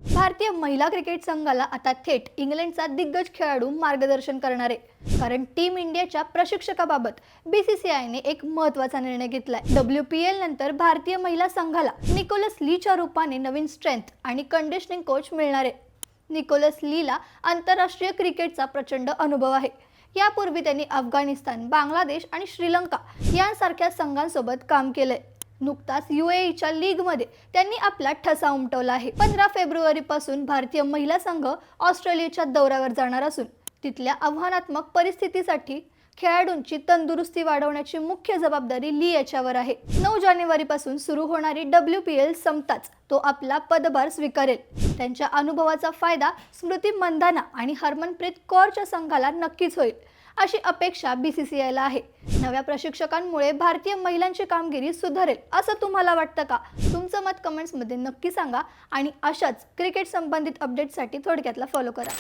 भारतीय महिला क्रिकेट संघाला आता थेट इंग्लंडचा दिग्गज खेळाडू मार्गदर्शन करणार आहे, कारण टीम इंडियाच्या प्रशिक्षकाबाबत बीसीसीआयने एक महत्त्वाचा निर्णय घेतलाय। WPL नंतर भारतीय महिला संघाला निकोलस लीच्या रूपाने नवीन स्ट्रेंथ आणि कंडिशनिंग कोच मिळणार आहे। निकोलस लीला आंतरराष्ट्रीय क्रिकेटचा प्रचंड अनुभव आहे। यापूर्वी त्यांनी अफगाणिस्तान, बांगलादेश आणि श्रीलंका यांसारख्या संघांसोबत काम केलंय। नुकताच UAEच्या लीगमध्ये त्यांनी आपला ठसा उमटवला आहे। 15 फेब्रुवारीपासून भारतीय महिला संघ ऑस्ट्रेलियाच्या दौऱ्यावर जाणार असून तिथल्या आव्हानात्मक परिस्थितीसाठी खेळाडूंची तंदुरुस्ती वाढवण्याची मुख्य जबाबदारी ली याच्यावर आहे। 9 जानेवारीपासून सुरू होणारी WPL संपताच तो आपला पदभार स्वीकारेल। त्यांच्या अनुभवाचा फायदा स्मृती मंधाना आणि हरमनप्रीत कौरच्या संघाला नक्कीच होईल, अशी अपेक्षा बीसीसीआयला आहे। नव्या प्रशिक्षकांमुळे भारतीय महिलांची कामगिरी सुधारेल असं तुम्हाला वाटतं का? तुमचं मत कमेंट्समध्ये नक्की सांगा आणि अशाच क्रिकेट संबंधित अपडेट्ससाठी थोडक्यातला फॉलो करा।